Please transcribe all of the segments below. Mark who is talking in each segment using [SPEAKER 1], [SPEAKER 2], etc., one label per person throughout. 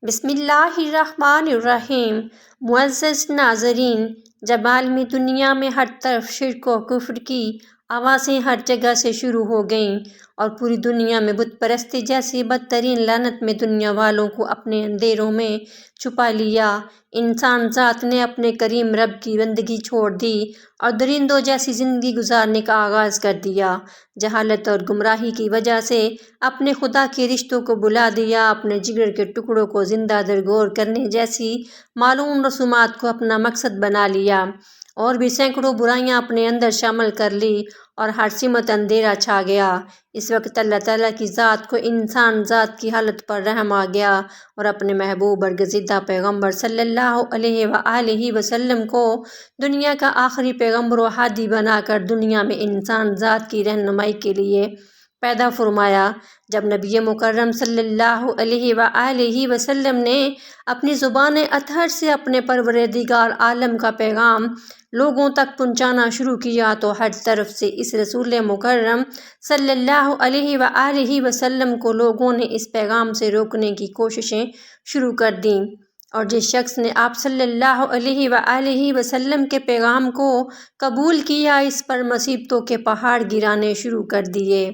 [SPEAKER 1] بسم اللہ الرحمن الرحیم۔ معزز ناظرین، جب عالمی دنیا میں ہر طرف شرک و کفر کی آوازیں ہر جگہ سے شروع ہو گئیں اور پوری دنیا میں بت پرستی جیسی بدترین لعنت میں دنیا والوں کو اپنے اندھیروں میں چھپا لیا، انسان ذات نے اپنے کریم رب کی بندگی چھوڑ دی اور درندوں جیسی زندگی گزارنے کا آغاز کر دیا۔ جہالت اور گمراہی کی وجہ سے اپنے خدا کے رشتوں کو بھلا دیا، اپنے جگر کے ٹکڑوں کو زندہ درگور کرنے جیسی معلوم رسومات کو اپنا مقصد بنا لیا، اور بھی سینکڑوں برائیاں اپنے اندر شامل کر لی اور ہر سمت اندھیرا چھا گیا۔ اس وقت اللہ تعالیٰ کی ذات کو انسان ذات کی حالت پر رحم آ گیا اور اپنے محبوب برگزیدہ پیغمبر صلی اللہ علیہ وآلہ وسلم کو دنیا کا آخری پیغمبر و ہادی بنا کر دنیا میں انسان ذات کی رہنمائی کے لیے پیدا فرمایا۔ جب نبی مکرم صلی اللہ علیہ وآلہ وسلم نے اپنی زبان اطہر سے اپنے پروردگار عالم کا پیغام لوگوں تک پہنچانا شروع کیا تو ہر طرف سے اس رسول مکرم صلی اللہ علیہ وآلہ وسلم کو لوگوں نے اس پیغام سے روکنے کی کوششیں شروع کر دیں، اور جس شخص نے آپ صلی اللہ علیہ وآلہ وسلم کے پیغام کو قبول کیا، اس پر مصیبتوں کے پہاڑ گرانے شروع کر دیے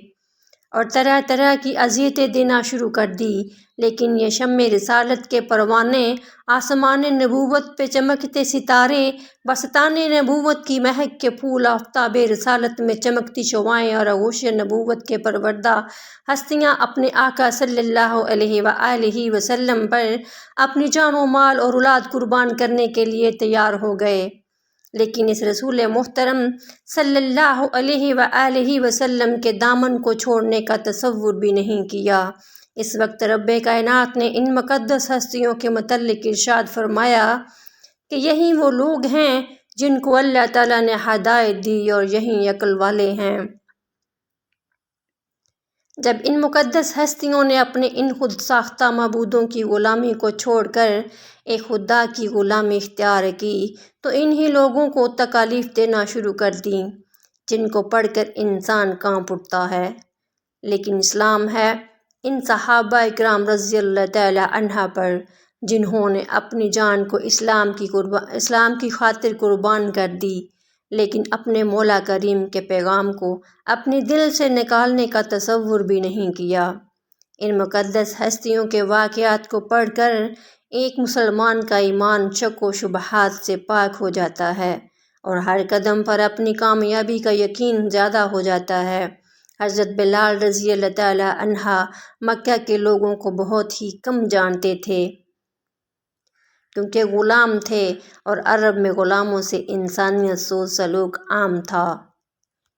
[SPEAKER 1] اور طرح طرح کی اذیتیں دینا شروع کر دی، لیکن یہ شمع رسالت کے پروانے، آسمان نبوت پہ چمکتے ستارے، بستان نبوت کی مہک کے پھول، آفتاب رسالت میں چمکتی شعاعیں اور آغوش نبوت کے پروردہ ہستیاں اپنے آقا صلی اللہ علیہ وآلہ وسلم پر اپنی جان و مال اور اولاد قربان کرنے کے لیے تیار ہو گئے، لیکن اس رسول محترم صلی اللہ علیہ وآلہ وسلم کے دامن کو چھوڑنے کا تصور بھی نہیں کیا۔ اس وقت رب کائنات نے ان مقدس ہستیوں کے متعلق ارشاد فرمایا کہ یہی وہ لوگ ہیں جن کو اللہ تعالیٰ نے ہدایت دی اور یہی عقل والے ہیں۔ جب ان مقدس ہستیوں نے اپنے ان خود ساختہ معبودوں کی غلامی کو چھوڑ کر ایک خدا کی غلامی اختیار کی تو انہی لوگوں کو تکالیف دینا شروع کر دیں جن کو پڑھ کر انسان کانپ اٹھتا ہے، لیکن اسلام ہے ان صحابہ اکرام رضی اللہ تعالی عنہ پر جنہوں نے اپنی جان کو اسلام کی خاطر قربان کر دی، لیکن اپنے مولا کریم کے پیغام کو اپنے دل سے نکالنے کا تصور بھی نہیں کیا۔ ان مقدس ہستیوں کے واقعات کو پڑھ کر ایک مسلمان کا ایمان شک و شبہات سے پاک ہو جاتا ہے اور ہر قدم پر اپنی کامیابی کا یقین زیادہ ہو جاتا ہے۔ حضرت بلال رضی اللہ تعالی عنہ مکہ کے لوگوں کو بہت ہی کم جانتے تھے، کیونکہ غلام تھے اور عرب میں غلاموں سے انسانیت سوز سلوک عام تھا۔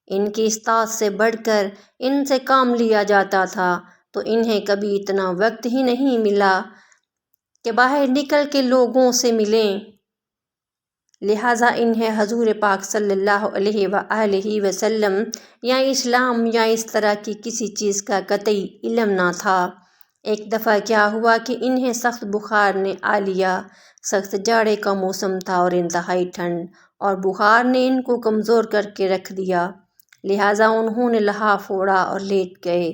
[SPEAKER 1] ان کی اطاعت سے بڑھ کر ان سے کام لیا جاتا تھا، تو انہیں کبھی اتنا وقت ہی نہیں ملا کہ باہر نکل کے لوگوں سے ملیں، لہٰذا انہیں حضور پاک صلی اللہ علیہ وآلہ وسلم یا اسلام یا اس طرح کی کسی چیز کا قطعی علم نہ تھا۔ ایک دفعہ کیا ہوا کہ انہیں سخت بخار نے آ لیا۔ سخت جاڑے کا موسم تھا اور انتہائی ٹھنڈ اور بخار نے ان کو کمزور کر کے رکھ دیا، لہٰذا انہوں نے لحاف اوڑھا اور لیٹ گئے۔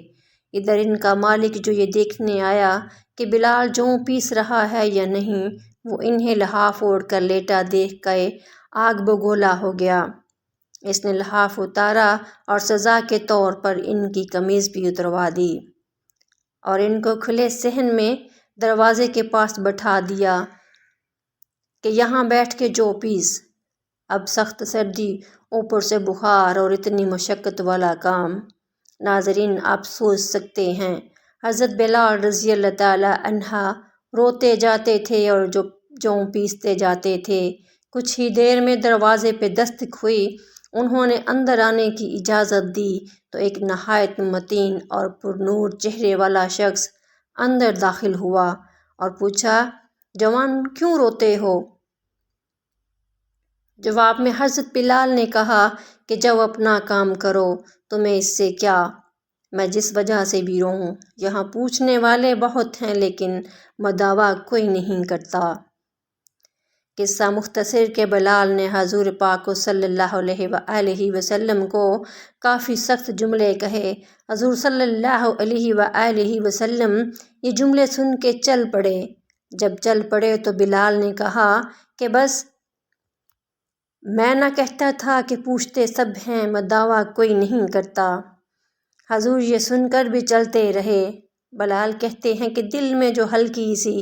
[SPEAKER 1] ادھر ان کا مالک جو یہ دیکھنے آیا کہ بلال جوں پیس رہا ہے یا نہیں، وہ انہیں لحاف اوڑھ کر لیٹا دیکھ کے آگ بگولا ہو گیا۔ اس نے لحاف اتارا اور سزا کے طور پر ان کی قمیض بھی اتروا دی اور ان کو کھلے صحن میں دروازے کے پاس بٹھا دیا کہ یہاں بیٹھ کے جو پیس۔ اب سخت سردی، اوپر سے بخار اور اتنی مشقت والا کام۔ ناظرین، آپ سوچ سکتے ہیں حضرت بلال رضی اللہ تعالی عنہ روتے جاتے تھے اور جوں پیستے جاتے تھے۔ کچھ ہی دیر میں دروازے پہ دستک ہوئی، انہوں نے اندر آنے کی اجازت دی تو ایک نہایت متین اور پرنور چہرے والا شخص اندر داخل ہوا اور پوچھا، جوان کیوں روتے ہو؟ جواب میں حضرت بلال نے کہا کہ جاؤ اپنا کام کرو، تمہیں اس سے کیا، میں جس وجہ سے بھی روؤں۔ یہاں پوچھنے والے بہت ہیں لیکن مداوا کوئی نہیں کرتا۔ قصہ مختصر کہ بلال نے حضور پاک صلی اللہ علیہ وآلہ وسلم کو کافی سخت جملے کہے۔ حضور صلی اللہ علیہ وآلہ وسلم یہ جملے سن کے چل پڑے، جب چل پڑے تو بلال نے کہا کہ بس میں نہ کہتا تھا کہ پوچھتے سب ہیں دعویٰ کوئی نہیں کرتا۔ حضور یہ سن کر بھی چلتے رہے۔ بلال کہتے ہیں کہ دل میں جو ہلکی سی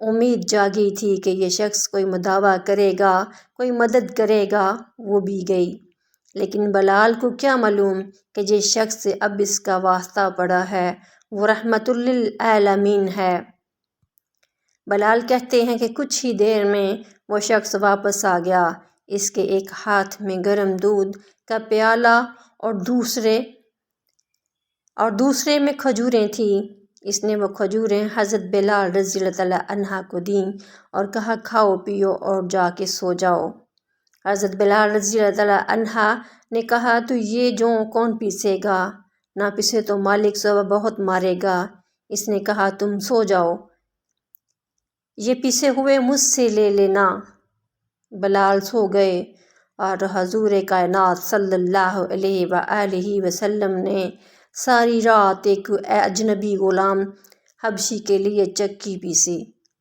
[SPEAKER 1] امید جاگی تھی کہ یہ شخص کوئی مداوع کرے گا، کوئی مدد کرے گا، وہ بھی گئی، لیکن بلال کو کیا معلوم کہ جس شخص سے اب اس کا واسطہ پڑا ہے وہ رحمت للعالمین ہے۔ بلال کہتے ہیں کہ کچھ ہی دیر میں وہ شخص واپس آ گیا۔ اس کے ایک ہاتھ میں گرم دودھ کا پیالہ اور دوسرے میں کھجوریں تھیں۔ اس نے وہ کھجوریں حضرت بلال رضی اللہ تعالیٰ عنہ کو دیں اور کہا کھاؤ پیو اور جا کے سو جاؤ۔ حضرت بلال رضی اللہ تعالیٰ عنہ نے کہا تو یہ جوں کون پیسے گا؟ نہ پیسے تو مالک صبح بہت مارے گا۔ اس نے کہا تم سو جاؤ، یہ پیسے ہوئے مجھ سے لے لینا۔ بلال سو گئے اور حضور کائنات صلی اللہ علیہ وآلہ وسلم نے ساری رات ایک اجنبی غلام حبشی کے لیے چکی پیسی۔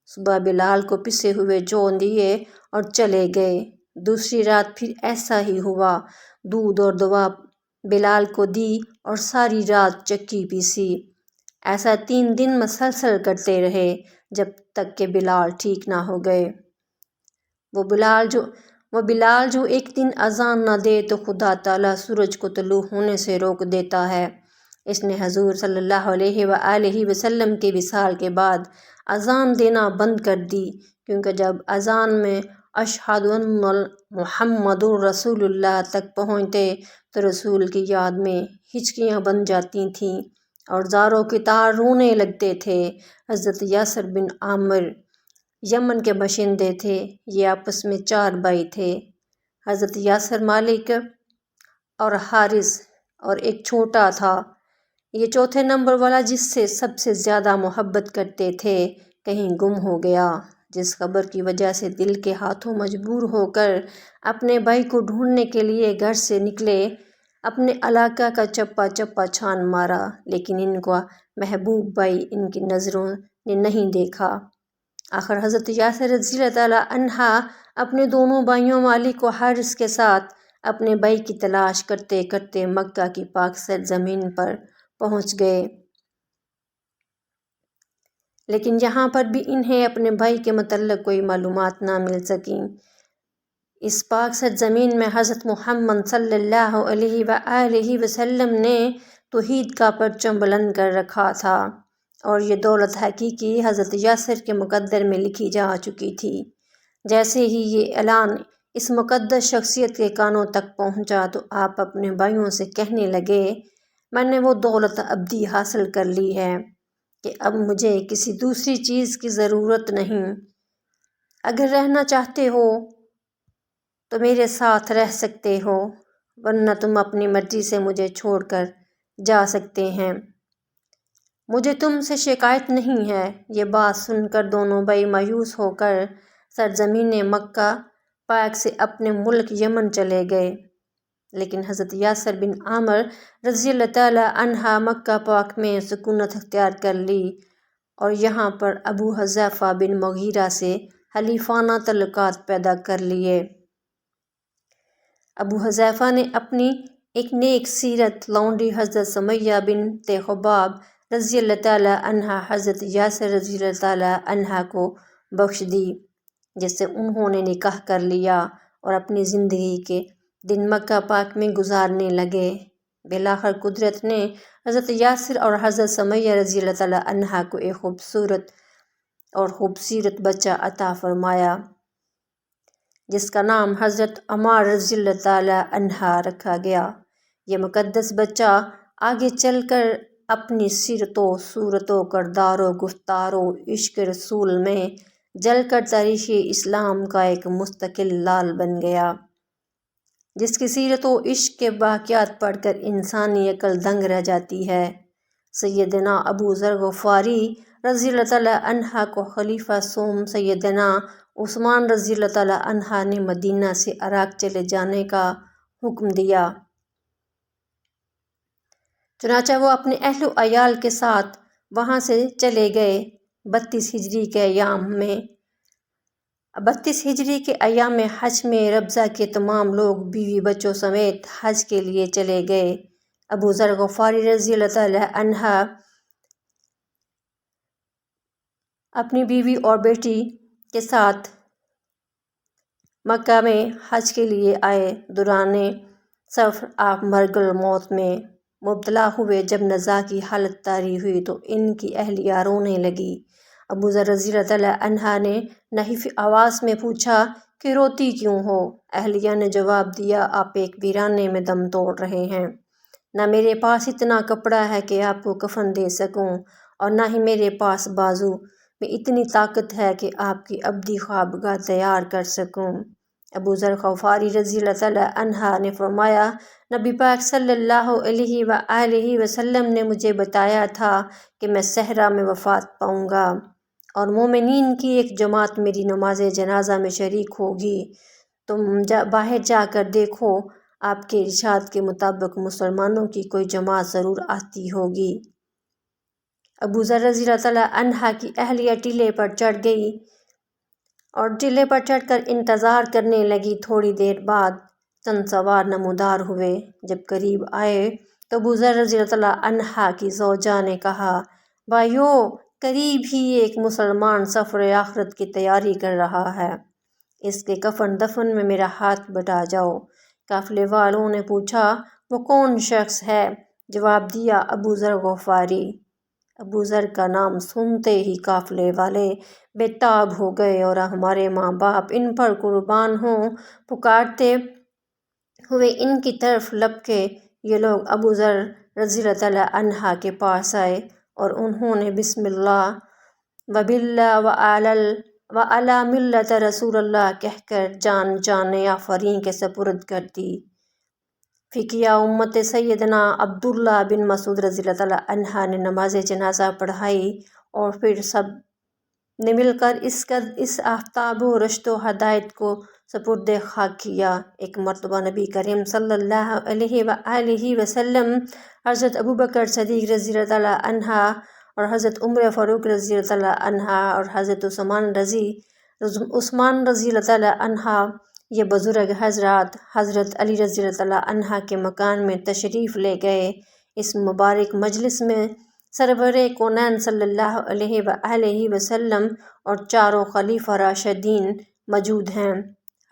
[SPEAKER 1] صبح بلال کو پسے ہوئے جو دیے اور چلے گئے۔ دوسری رات پھر ایسا ہی ہوا، دودھ اور دوا بلال کو دی اور ساری رات چکی پیسی۔ ایسا 3 دن مسلسل کرتے رہے جب تک کہ بلال ٹھیک نہ ہو گئے۔ وہ بلال جو ایک دن اذان نہ دے تو خدا تعالیٰ سورج کو طلوع ہونے سے روک دیتا ہے۔ اس نے حضور صلی اللہ علیہ وآلہ وسلم کے وصال کے بعد اذان دینا بند کر دی، کیونکہ جب اذان میں اشہد ان محمد رسول اللہ تک پہنچتے تو رسول کی یاد میں ہچکیاں بن جاتی تھیں اور زاروں کی طرح رونے لگتے تھے۔ حضرت یاسر بن عامر یمن کے باشندے تھے۔ یہ آپس میں 4 بھائی تھے، حضرت یاسر، مالک اور حارث، اور ایک چھوٹا تھا۔ یہ چوتھے نمبر والا جس سے سب سے زیادہ محبت کرتے تھے کہیں گم ہو گیا، جس خبر کی وجہ سے دل کے ہاتھوں مجبور ہو کر اپنے بھائی کو ڈھونڈنے کے لیے گھر سے نکلے۔ اپنے علاقہ کا چپا چپا چھان مارا، لیکن ان کا محبوب بھائی ان کی نظروں نے نہیں دیکھا۔ آخر حضرت یاسر رضی اللہ تعالیٰ عنہ اپنے دونوں بھائیوں مالک و حارث کے ساتھ اپنے بھائی کی تلاش کرتے کرتے مکہ کی پاک سرزمین پر پہنچ گئے، لیکن یہاں پر بھی انہیں اپنے بھائی کے متعلق کوئی معلومات نہ مل سکیں۔ اس پاک سرزمین میں حضرت محمد صلی اللہ علیہ وآلہ وسلم نے توحید کا پرچم بلند کر رکھا تھا، اور یہ دولت حقیقی حضرت یاسر کے مقدر میں لکھی جا چکی تھی۔ جیسے ہی یہ اعلان اس مقدس شخصیت کے کانوں تک پہنچا تو آپ اپنے بھائیوں سے کہنے لگے میں نے وہ دولت ابدی حاصل کر لی ہے کہ اب مجھے کسی دوسری چیز کی ضرورت نہیں۔ اگر رہنا چاہتے ہو تو میرے ساتھ رہ سکتے ہو، ورنہ تم اپنی مرضی سے مجھے چھوڑ کر جا سکتے ہیں، مجھے تم سے شکایت نہیں ہے۔ یہ بات سن کر دونوں بھائی مایوس ہو کر سرزمین مکہ پاک سے اپنے ملک یمن چلے گئے، لیکن حضرت یاسر بن عامر رضی اللہ تعالیٰ عنہ مکہ پاک میں سکونت اختیار کر لی اور یہاں پر ابو حذیفہ بن مغیرہ سے حلیفانہ تعلقات پیدا کر لیے۔ ابو حذیفہ نے اپنی ایک نیک سیرت لونڈی حضرت سمیہ بنت حباب رضی اللہ تعالیٰ عنہ حضرت یاسر رضی اللہ تعالیٰ عنہ کو بخش دی، جس سے انہوں نے نکاح کر لیا اور اپنی زندگی کے دن مکہ پاک میں گزارنے لگے۔ بالآخر قدرت نے حضرت یاسر اور حضرت سمیہ رضی اللہ تعالیٰ عنہ کو ایک خوبصورت بچہ عطا فرمایا، جس کا نام حضرت عمار رضی اللہ تعالیٰ عنہ رکھا گیا۔ یہ مقدس بچہ آگے چل کر اپنی سیرت و صورت و کردار و گفتار و عشق رسول میں جل کر تاریخ اسلام کا ایک مستقل لال بن گیا، جس کی سیرت و عشق کے واقعات پڑھ کر انسانی عقل دنگ رہ جاتی ہے۔ سیدنا ابو ذر غفاری رضی اللہ تعالیٰ عنہ کو خلیفہ سوم سیدنا عثمان رضی اللہ تعالیٰ عنہ نے مدینہ سے عراق چلے جانے کا حکم دیا، چنانچہ وہ اپنے اہل و عیال کے ساتھ وہاں سے چلے گئے۔ 32 ہجری کے ایام حج میں ربضہ کے تمام لوگ بیوی بچوں سمیت حج کے لیے چلے گئے۔ ابو ذر غفاری رضی اللہ تعالی عنہ اپنی بیوی اور بیٹی کے ساتھ مکہ میں حج کے لیے آئے۔ دوران سفر آپ مرگ الموت میں مبتلا ہوئے۔ جب نزا کی حالت طاری ہوئی تو ان کی اہلیہ رونے لگی۔ ابو ذر رضی اللہ تعالی عنہ نے نحیف آواز میں پوچھا کہ روتی کیوں ہو؟ اہلیہ نے جواب دیا، آپ ایک ویرانے میں دم توڑ رہے ہیں۔ نہ میرے پاس اتنا کپڑا ہے کہ آپ کو کفن دے سکوں، اور نہ ہی میرے پاس بازو میں اتنی طاقت ہے کہ آپ کی ابدی خوابگاہ تیار کر سکوں۔ ابو ذر غفاری رضی اللہ تعالی عنہ نے فرمایا، نبی پاک صلی اللہ علیہ وآلہ وسلم نے مجھے بتایا تھا کہ میں صحرا میں وفات پاؤں گا اور مومنین کی ایک جماعت میری نماز جنازہ میں شریک ہوگی۔ تم باہر جا کر دیکھو، آپ کے ارشاد کے مطابق مسلمانوں کی کوئی جماعت ضرور آتی ہوگی۔ ابو ذر رضی اللہ تعالی عنہ کی اہلیہ ٹیلے پر چڑھ گئی اور ٹیلے پر چڑھ کر انتظار کرنے لگی۔ تھوڑی دیر بعد چند سوار نمودار ہوئے۔ جب قریب آئے تو ابو ذر رضی اللہ تعالی عنہ کی زوجہ نے کہا، بھائیو، قریب ہی ایک مسلمان سفر آخرت کی تیاری کر رہا ہے، اس کے کفن دفن میں میرا ہاتھ بٹا جاؤ۔ قافلے والوں نے پوچھا، وہ کون شخص ہے؟ جواب دیا، ابو ذر غفاری۔ ابو ذر کا نام سنتے ہی قافلے والے بے تاب ہو گئے اور ہمارے ماں باپ ان پر قربان ہوں پکارتے ہوئے ان کی طرف لپکے۔ یہ لوگ ابو ذر رضی اللہ تعالی عنہ کے پاس آئے اور انہوں نے بسم اللہ وباللہ وعلی ملت رسول اللہ کہہ کر جان آفرین کے سپرد کر دی۔ فقیہ امت سیدنا عبداللہ بن مسعود رضی اللہ تعالی عنہ نے نماز جنازہ پڑھائی اور پھر سب نے مل کر اس آفتاب و رشد و ہدایت کو سپرد خاک کیا۔ ایک مرتبہ نبی کریم صلی اللہ علیہ وآلہ وسلم حضرت ابوبکر صدیق رضی اللہ تعالی عنہ اور حضرت عمر فاروق رضی اللہ تعالی عنہ اور حضرت عثمان رضی اللہ تعالی عنہ، یہ بزرگ حضرات حضرت علی رضی اللہ تعالی عنہ کے مکان میں تشریف لے گئے۔ اس مبارک مجلس میں سرور کونین صلی اللہ علیہ وآلہ وسلم اور چاروں خلیفہ راشدین موجود ہیں۔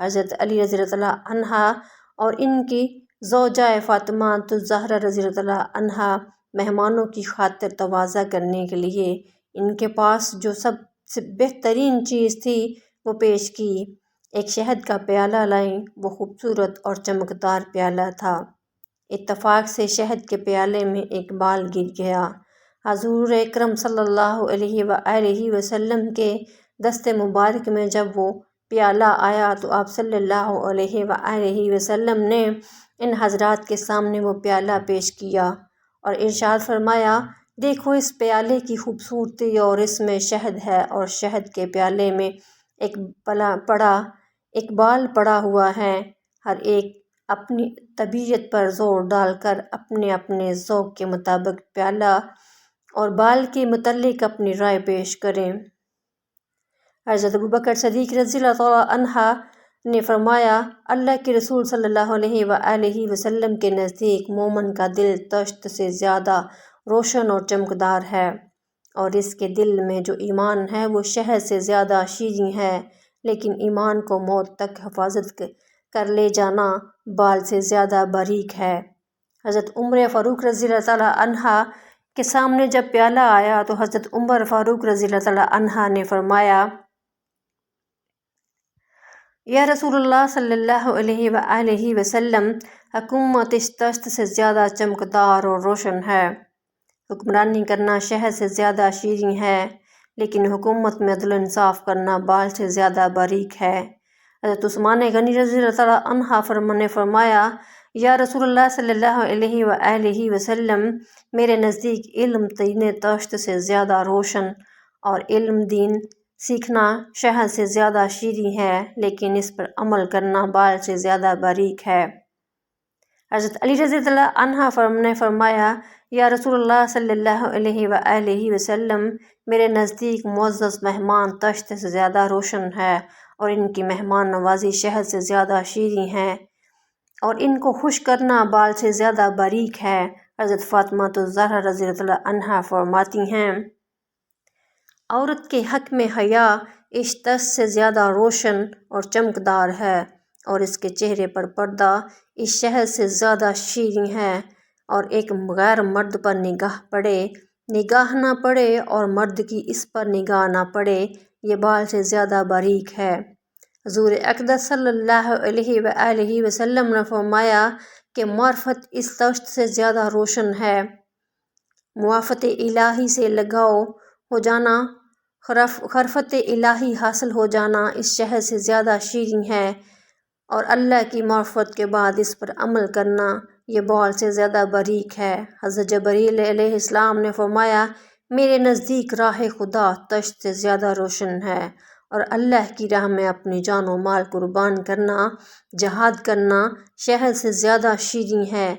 [SPEAKER 1] حضرت علی رضی اللہ تعالی عنہ اور ان کی زوجہ فاطمہ الزہرا رضی اللہ تعالی عنہ مہمانوں کی خاطر تواضع کرنے کے لیے ان کے پاس جو سب سے بہترین چیز تھی وہ پیش کی۔ ایک شہد کا پیالہ لائیں۔ وہ خوبصورت اور چمکدار پیالہ تھا۔ اتفاق سے شہد کے پیالے میں ایک بال گر گیا۔ حضور اکرم صلی اللہ علیہ وآلہ وسلم کے دست مبارک میں جب وہ پیالہ آیا تو آپ صلی اللہ علیہ وآلہ وسلم نے ان حضرات کے سامنے وہ پیالہ پیش کیا اور ارشاد فرمایا، دیکھو اس پیالے کی خوبصورتی، اور اس میں شہد ہے اور شہد کے پیالے میں ایک بال پڑا ہوا ہے۔ ہر ایک اپنی طبیعت پر زور ڈال کر اپنے اپنے ذوق کے مطابق پیالہ اور بال کے متعلق اپنی رائے پیش کریں۔ حضرت ابوبکر صدیق رضی اللہ تعالی عنہ نے فرمایا، اللہ کے رسول صلی اللہ علیہ وآلہ وسلم کے نزدیک مومن کا دل طشت سے زیادہ روشن اور چمکدار ہے، اور اس کے دل میں جو ایمان ہے وہ شہد سے زیادہ شیریں ہے، لیکن ایمان کو موت تک حفاظت کر لے جانا بال سے زیادہ باریک ہے۔ حضرت عمر فاروق رضی اللہ تعالی عنہ کے سامنے جب پیالہ آیا تو حضرت عمر فاروق رضی اللہ تعالی عنہ نے فرمایا، یا رسول اللہ صلی اللہ علیہ وآلہ وسلم، حکومت اس طشت سے زیادہ چمکدار اور روشن ہے، حکمرانی کرنا شہد سے زیادہ شیریں ہے، لیکن حکومت میں عدل و انصاف کرنا بال سے زیادہ باریک ہے۔ حضرت عثمان غنی رضی اللہ تعالی عنہ نے فرمایا، یا رسول اللہ صلی اللہ علیہ وآلہ وسلم، میرے نزدیک علم تین طشت سے زیادہ روشن اور علم دین سیکھنا شہد سے زیادہ شیریں ہے، لیکن اس پر عمل کرنا بال سے زیادہ باریک ہے۔ حضرت علی رضی اللہ عنہ نے فرمایا، یا رسول اللہ صلی اللہ علیہ وآلہ وسلم، میرے نزدیک معزز مہمان تشت سے زیادہ روشن ہے، اور ان کی مہمان نوازی شہد سے زیادہ شیریں ہے، اور ان کو خوش کرنا بال سے زیادہ باریک ہے۔ حضرت فاطمہ الزہرا رضی اللہ عنہا فرماتی ہیں، عورت کے حق میں حیا اس تشت سے زیادہ روشن اور چمکدار ہے، اور اس کے چہرے پر پردہ اس شہد سے زیادہ شیریں ہے، اور ایک غیر مرد پر نگاہ نہ پڑے اور مرد کی اس پر نگاہ نہ پڑے، یہ بال سے زیادہ باریک ہے۔ حضور اقدس صلی اللہ علیہ وآلہ وسلم نے فرمایا کہ معرفت اس تشت سے زیادہ روشن ہے۔ معرفت الہی سے لگاؤ ہو جانا، خرفت الہی حاصل ہو جانا اس شہد سے زیادہ شیریں ہے، اور اللہ کی معرفت کے بعد اس پر عمل کرنا یہ بال سے زیادہ باریک ہے۔ حضرت جبرائیل علیہ السلام نے فرمایا، میرے نزدیک راہ خدا تشت سے زیادہ روشن ہے، اور اللہ کی راہ میں اپنی جان و مال قربان کرنا، جہاد کرنا شہد سے زیادہ شیریں ہے،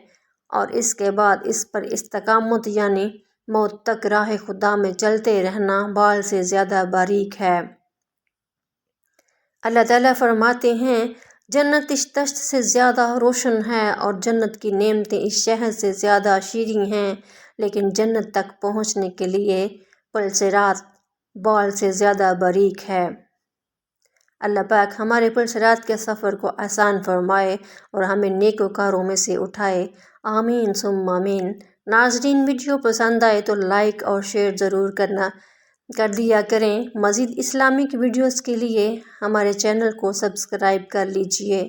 [SPEAKER 1] اور اس کے بعد اس پر استقامت یعنی موت تک راہ خدا میں چلتے رہنا بال سے زیادہ باریک ہے۔ اللہ تعالیٰ فرماتے ہیں، جنت اس تشت سے زیادہ روشن ہے، اور جنت کی نعمتیں اس شہد سے زیادہ شیریں ہیں، لیکن جنت تک پہنچنے کے لیے پل صراط بال سے زیادہ باریک ہے۔ اللہ پاک ہمارے پل صراط کے سفر کو آسان فرمائے اور ہمیں نیکوکاروں میں سے اٹھائے، آمین ثم آمین۔ ناظرین، ویڈیو پسند آئے تو لائک اور شیئر ضرور کر دیا کریں۔ مزید اسلامک ویڈیوز کے لیے ہمارے چینل کو سبسکرائب کر لیجئے۔